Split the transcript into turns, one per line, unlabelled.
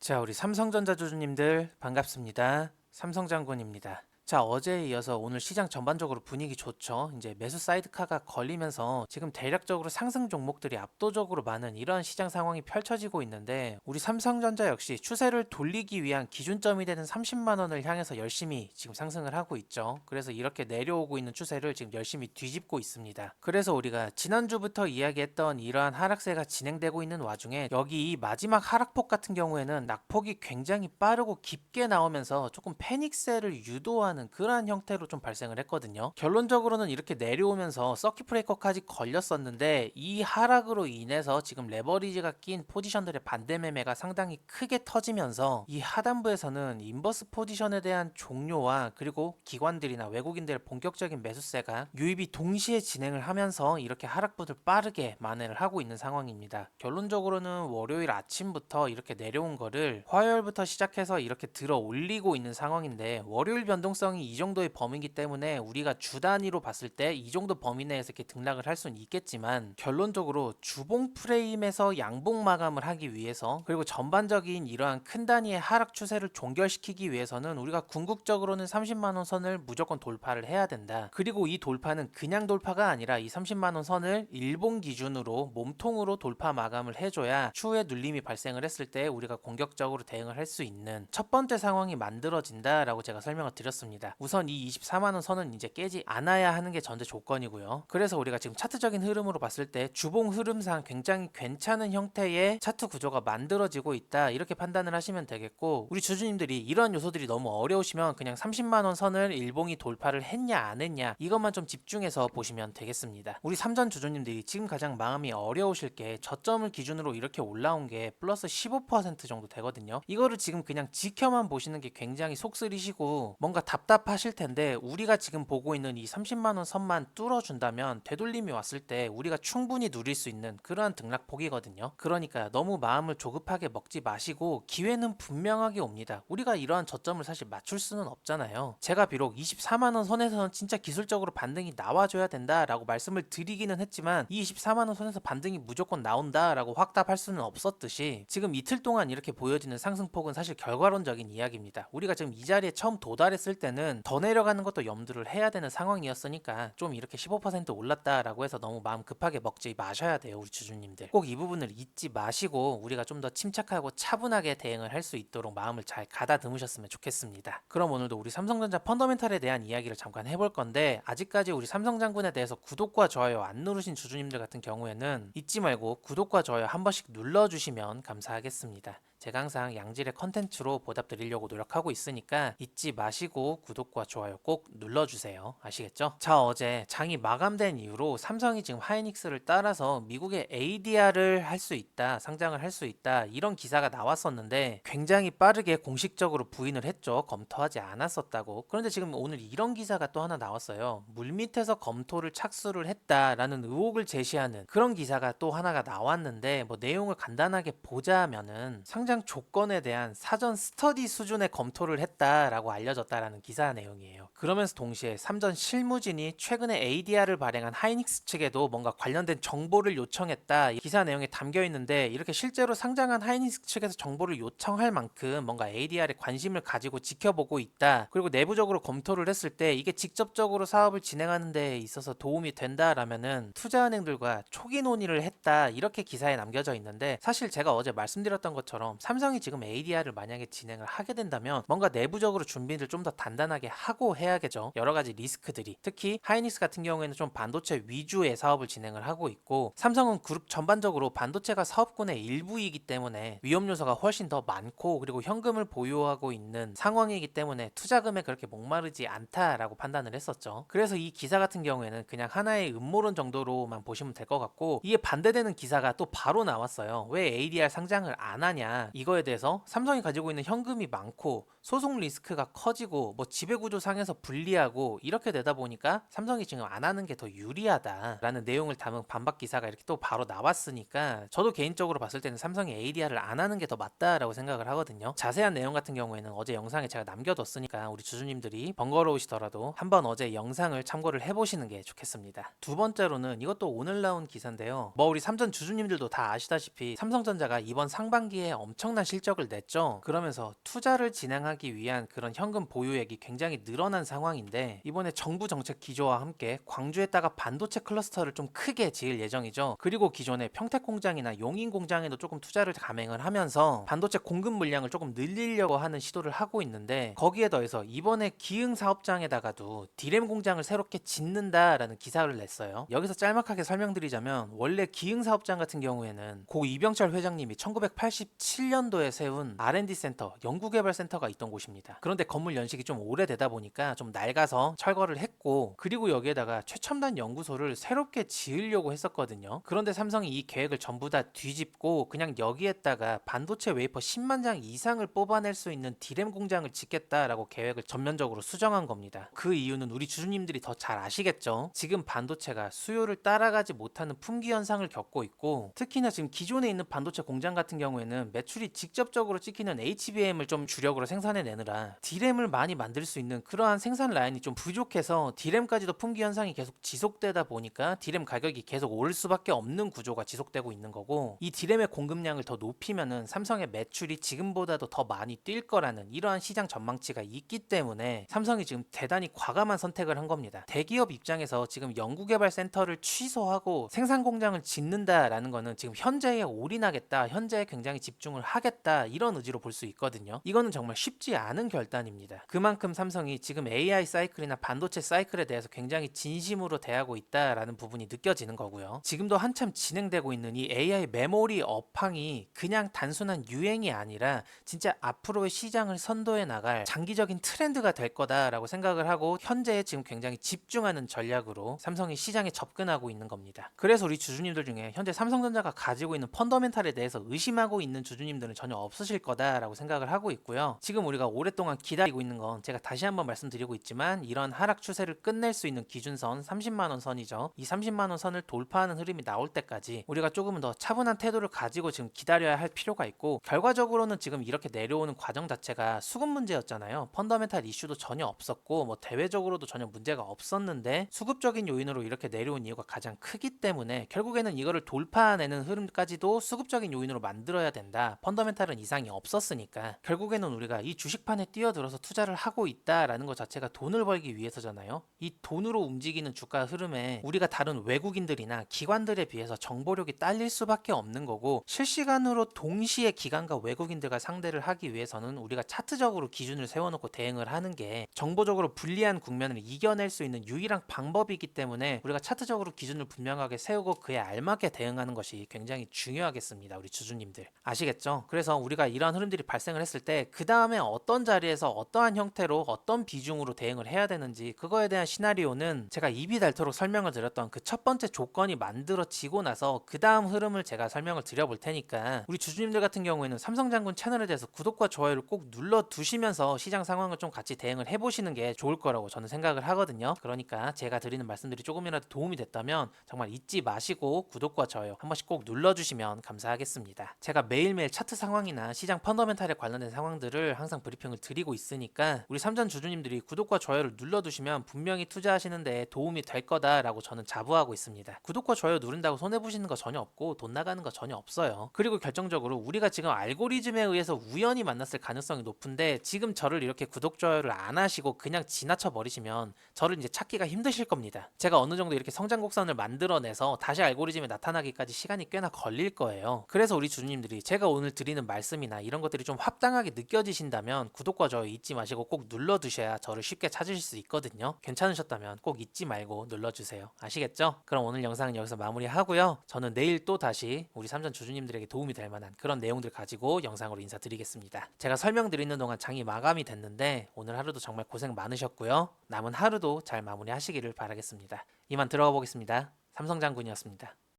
자, 우리 삼성전자 주주님들 반갑습니다. 삼성장군입니다. 자, 어제에 이어서 오늘 시장 전반적으로 분위기 좋죠. 이제 매수 사이드카가 걸리면서 지금 대략적으로 상승 종목들이 압도적으로 많은 이러한 시장 상황이 펼쳐지고 있는데 우리 삼성전자 역시 추세를 돌리기 위한 기준점이 되는 30만 원을 향해서 열심히 지금 상승을 하고 있죠. 그래서 이렇게 내려오고 있는 추세를 지금 열심히 뒤집고 있습니다. 그래서 우리가 지난주부터 이야기했던 이러한 하락세가 진행되고 있는 와중에 여기 이 마지막 하락폭 같은 경우에는 낙폭이 굉장히 빠르고 깊게 나오면서 조금 패닉세를 유도하는 그러한 형태로 좀 발생을 했거든요. 결론적으로는 이렇게 내려오면서 서킷 브레이커까지 걸렸었는데 이 하락으로 인해서 지금 레버리지가 낀 포지션들의 반대 매매가 상당히 크게 터지면서 이 하단부에서는 인버스 포지션에 대한 종료와 그리고 기관들이나 외국인들의 본격적인 매수세가 유입이 동시에 진행을 하면서 이렇게 하락폭을 빠르게 만회를 하고 있는 상황입니다. 결론적으로는 월요일 아침부터 이렇게 내려온 거를 화요일부터 시작해서 이렇게 들어 올리고 있는 상황인데 월요일 변동성이 이 정도의 범위이기 때문에 우리가 주 단위로 봤을 때 이 정도 범위 내에서 이렇게 등락을 할 수는 있겠지만 결론적으로 주봉 프레임에서 양봉 마감을 하기 위해서 그리고 전반적인 이러한 큰 단위의 하락 추세를 종결시키기 위해서는 우리가 궁극적으로는 30만 원 선을 무조건 돌파를 해야 된다. 그리고 이 돌파는 그냥 돌파가 아니라 이 30만 원 선을 일봉 기준으로 몸통으로 돌파 마감을 해줘야 추후에 눌림이 발생을 했을 때 우리가 공격적으로 대응을 할 수 있는 첫 번째 상황이 만들어진다라고 제가 설명을 드렸습니다. 우선 이 24만 원 선은 이제 깨지 않아야 하는 게 전제 조건이고요. 그래서 우리가 지금 차트적인 흐름으로 봤을 때 주봉 흐름상 굉장히 괜찮은 형태의 차트 구조가 만들어지고 있다 이렇게 판단을 하시면 되겠고 우리 주주님들이 이런 요소들이 너무 어려우시면 그냥 30만 원 선을 일봉이 돌파를 했냐 안 했냐 이것만 좀 집중해서 보시면 되겠습니다. 우리 삼전 주주님들이 지금 가장 마음이 어려우실 게 저점을 기준으로 이렇게 올라온 게 플러스 15% 정도 되거든요. 이거를 지금 그냥 지켜만 보시는 게 굉장히 속쓰리시고 뭔가 답답하실 텐데 우리가 지금 보고 있는 이 30만 원 선만 뚫어준다면 되돌림이 왔을 때 우리가 충분히 누릴 수 있는 그러한 등락폭이거든요. 그러니까 너무 마음을 조급하게 먹지 마시고 기회는 분명하게 옵니다. 우리가 이러한 저점을 사실 맞출 수는 없잖아요. 제가 비록 24만 원 선에서는 진짜 기술적으로 반등이 나와줘야 된다라고 말씀을 드리기는 했지만 이 24만 원 선에서 반등이 무조건 나온다라고 확답할 수는 없었듯이 지금 이틀 동안 이렇게 보여지는 상승폭은 사실 결과론적인 이야기입니다. 우리가 지금 이 자리에 처음 도달했을 때는 더 내려가는 것도 염두를 해야 되는 상황이었으니까 좀 이렇게 15% 올랐다라고 해서 너무 마음 급하게 먹지 마셔야 돼요. 우리 주주님들 꼭 이 부분을 잊지 마시고 우리가 좀 더 침착하고 차분하게 대응을 할 수 있도록 마음을 잘 가다듬으셨으면 좋겠습니다. 그럼 오늘도 우리 삼성전자 펀더멘탈에 대한 이야기를 잠깐 해볼 건데 아직까지 우리 삼성장군에 대해서 구독과 좋아요 안 누르신 주주님들 같은 경우에는 잊지 말고 구독과 좋아요 한 번씩 눌러주시면 감사하겠습니다. 제가 항상 양질의 컨텐츠로 보답드리려고 노력하고 있으니까 잊지 마시고 구독과 좋아요 꼭 눌러주세요. 아시겠죠? 자, 어제 장이 마감된 이후로 삼성이 지금 하이닉스를 따라서 미국의 ADR을 할 수 있다, 상장을 할 수 있다 이런 기사가 나왔었는데 굉장히 빠르게 공식적으로 부인을 했죠. 검토하지 않았었다고. 그런데 지금 오늘 이런 기사가 또 하나 나왔어요. 물밑에서 검토를 착수를 했다라는 의혹을 제시하는 그런 기사가 또 하나가 나왔는데 뭐 내용을 간단하게 보자면은 상장 조건에 대한 사전 스터디 수준의 검토를 했다라고 알려졌다라는 기사 내용이에요. 그러면서 동시에 삼전 실무진이 최근에 ADR을 발행한 하이닉스 측에도 뭔가 관련된 정보를 요청했다. 이 기사 내용에 담겨 있는데 이렇게 실제로 상장한 하이닉스 측에서 정보를 요청할 만큼 뭔가 ADR에 관심을 가지고 지켜보고 있다. 그리고 내부적으로 검토를 했을 때 이게 직접적으로 사업을 진행하는 데 있어서 도움이 된다라면은 투자은행들과 초기 논의를 했다. 이렇게 기사에 남겨져 있는데 사실 제가 어제 말씀드렸던 것처럼 삼성이 지금 ADR을 만약에 진행을 하게 된다면 뭔가 내부적으로 준비를 좀 더 단단하게 하고 해야겠죠. 여러 가지 리스크들이 특히 하이닉스 같은 경우에는 좀 반도체 위주의 사업을 진행을 하고 있고 삼성은 그룹 전반적으로 반도체가 사업군의 일부이기 때문에 위험 요소가 훨씬 더 많고 그리고 현금을 보유하고 있는 상황이기 때문에 투자금에 그렇게 목마르지 않다라고 판단을 했었죠. 그래서 이 기사 같은 경우에는 그냥 하나의 음모론 정도로만 보시면 될 것 같고 이에 반대되는 기사가 또 바로 나왔어요. 왜 ADR 상장을 안 하냐 이거에 대해서 삼성이 가지고 있는 현금이 많고 소송 리스크가 커지고 뭐 지배구조상에서 불리하고 이렇게 되다 보니까 삼성이 지금 안 하는 게 더 유리하다라는 내용을 담은 반박 기사가 이렇게 또 바로 나왔으니까 저도 개인적으로 봤을 때는 삼성이 ADR을 안 하는 게 더 맞다라고 생각을 하거든요. 자세한 내용 같은 경우에는 어제 영상에 제가 남겨뒀으니까 우리 주주님들이 번거로우시더라도 한번 어제 영상을 참고를 해보시는 게 좋겠습니다. 두 번째로는 이것도 오늘 나온 기사인데요. 뭐 우리 삼전 주주님들도 다 아시다시피 삼성전자가 이번 상반기에 엄청 엄청난 실적을 냈죠. 그러면서 투자를 진행하기 위한 그런 현금 보유액이 굉장히 늘어난 상황인데 이번에 정부 정책 기조와 함께 광주에다가 반도체 클러스터를 좀 크게 지을 예정이죠. 그리고 기존의 평택 공장이나 용인 공장에도 조금 투자를 감행을 하면서 반도체 공급 물량을 조금 늘리려고 하는 시도를 하고 있는데 거기에 더해서 이번에 기흥 사업장에다가도 디램 공장을 새롭게 짓는다라는 기사를 냈어요. 여기서 짤막하게 설명드리자면 원래 기흥 사업장 같은 경우에는 고 이병철 회장님이 1987년도에 세운 R&D 센터, 연구개발센터가 있던 곳입니다. 그런데 건물 연식이 좀 오래되다 보니까 좀 낡아서 철거를 했고 그리고 여기에다가 최첨단 연구소를 새롭게 지으려고 했었거든요. 그런데 삼성이 이 계획을 전부 다 뒤집고 그냥 여기에다가 반도체 웨이퍼 10만 장 이상을 뽑아낼 수 있는 디램 공장을 짓겠다라고 계획을 전면적으로 수정한 겁니다. 그 이유는 우리 주주님들이 더 잘 아시겠죠? 지금 반도체가 수요를 따라가지 못하는 품귀 현상을 겪고 있고 특히나 지금 기존에 있는 반도체 공장 같은 경우에는 매출이 직접적으로 찍히는 HBM을 좀 주력으로 생산해내느라 디램을 많이 만들 수 있는 그러한 생산 라인이 좀 부족해서 디램까지도 품귀 현상이 계속 지속되다 보니까 디램 가격이 계속 오를 수밖에 없는 구조가 지속되고 있는 거고 이 디램의 공급량을 더 높이면은 삼성의 매출이 지금보다도 더 많이 뛸 거라는 이러한 시장 전망치가 있기 때문에 삼성이 지금 대단히 과감한 선택을 한 겁니다. 대기업 입장에서 지금 연구개발 센터를 취소하고 생산 공장을 짓는다라는 거는 지금 현재에 올인하겠다, 현재에 굉장히 집중을 하겠다 이런 의지로 볼 수 있거든요. 이거는 정말 쉽지 않은 결단입니다. 그만큼 삼성이 지금 AI 사이클이나 반도체 사이클에 대해서 굉장히 진심으로 대하고 있다라는 부분이 느껴지는 거고요. 지금도 한참 진행되고 있는 이 AI 메모리 업황이 그냥 단순한 유행이 아니라 진짜 앞으로의 시장을 선도해 나갈 장기적인 트렌드가 될 거다라고 생각을 하고 현재에 지금 굉장히 집중하는 전략으로 삼성이 시장에 접근하고 있는 겁니다. 그래서 우리 주주님들 중에 현재 삼성전자가 가지고 있는 펀더멘탈에 대해서 의심하고 있는 주주님들은 전혀 없으실 거다라고 생각을 하고 있고요. 지금 우리가 오랫동안 기다리고 있는 건 제가 다시 한번 말씀드리고 있지만 이런 하락 추세를 끝낼 수 있는 기준선 30만원 선이죠. 이 30만원 선을 돌파하는 흐름이 나올 때까지 우리가 조금은 더 차분한 태도를 가지고 지금 기다려야 할 필요가 있고 결과적으로는 지금 이렇게 내려오는 과정 자체가 수급 문제였잖아요. 펀더멘탈 이슈도 전혀 없었고 뭐 대외적으로도 전혀 문제가 없었는데 수급적인 요인으로 이렇게 내려온 이유가 가장 크기 때문에 결국에는 이거를 돌파내는 흐름까지도 수급적인 요인으로 만들어야 된다. 펀더멘탈은 이상이 없었으니까 결국에는 우리가 이 주식판에 뛰어들어서 투자를 하고 있다라는 것 자체가 돈을 벌기 위해서잖아요. 이 돈으로 움직이는 주가 흐름에 우리가 다른 외국인들이나 기관들에 비해서 정보력이 딸릴 수밖에 없는 거고 실시간으로 동시에 기관과 외국인들과 상대를 하기 위해서는 우리가 차트적으로 기준을 세워놓고 대응을 하는 게 정보적으로 불리한 국면을 이겨낼 수 있는 유일한 방법이기 때문에 우리가 차트적으로 기준을 분명하게 세우고 그에 알맞게 대응하는 것이 굉장히 중요하겠습니다. 우리 주주님들 아시겠죠? 그래서 우리가 이러한 흐름들이 발생을 했을 때 그 다음에 어떤 자리에서 어떠한 형태로 어떤 비중으로 대응을 해야 되는지 그거에 대한 시나리오는 제가 입이 닳도록 설명을 드렸던 그 첫 번째 조건이 만들어지고 나서 그 다음 흐름을 제가 설명을 드려볼 테니까 우리 주주님들 같은 경우에는 삼성장군 채널에 대해서 구독과 좋아요를 꼭 눌러두시면서 시장 상황을 좀 같이 대응을 해보시는 게 좋을 거라고 저는 생각을 하거든요. 그러니까 제가 드리는 말씀들이 조금이라도 도움이 됐다면 정말 잊지 마시고 구독과 좋아요 한 번씩 꼭 눌러주시면 감사하겠습니다. 제가 매일매일 차트 상황이나 시장 펀더멘탈에 관련된 상황들을 항상 브리핑을 드리고 있으니까 우리 삼전 주주님들이 구독과 좋아요를 눌러두시면 분명히 투자하시는 데 도움이 될 거다라고 저는 자부하고 있습니다. 구독과 좋아요 누른다고 손해보시는 거 전혀 없고 돈 나가는 거 전혀 없어요. 그리고 결정적으로 우리가 지금 알고리즘에 의해서 우연히 만났을 가능성이 높은데 지금 저를 이렇게 구독 좋아요를 안 하시고 그냥 지나쳐 버리시면 저를 이제 찾기가 힘드실 겁니다. 제가 어느 정도 이렇게 성장 곡선을 만들어내서 다시 알고리즘에 나타나기까지 시간이 꽤나 걸릴 거예요. 그래서 우리 주주님들이 제가 오늘 드리는 말씀이나 이런 것들이 좀 합당하게 느껴지신다면 구독과 좋아요 잊지 마시고 꼭 눌러두셔야 저를 쉽게 찾으실 수 있거든요. 괜찮으셨다면 꼭 잊지 말고 눌러주세요. 아시겠죠? 그럼 오늘 영상은 여기서 마무리하고요. 저는 내일 또 다시 우리 삼전 주주님들에게 도움이 될 만한 그런 내용들 가지고 영상으로 인사드리겠습니다. 제가 설명드리는 동안 장이 마감이 됐는데 오늘 하루도 정말 고생 많으셨고요. 남은 하루도 잘 마무리하시기를 바라겠습니다. 이만 들어가 보겠습니다. 삼성장군이었습니다.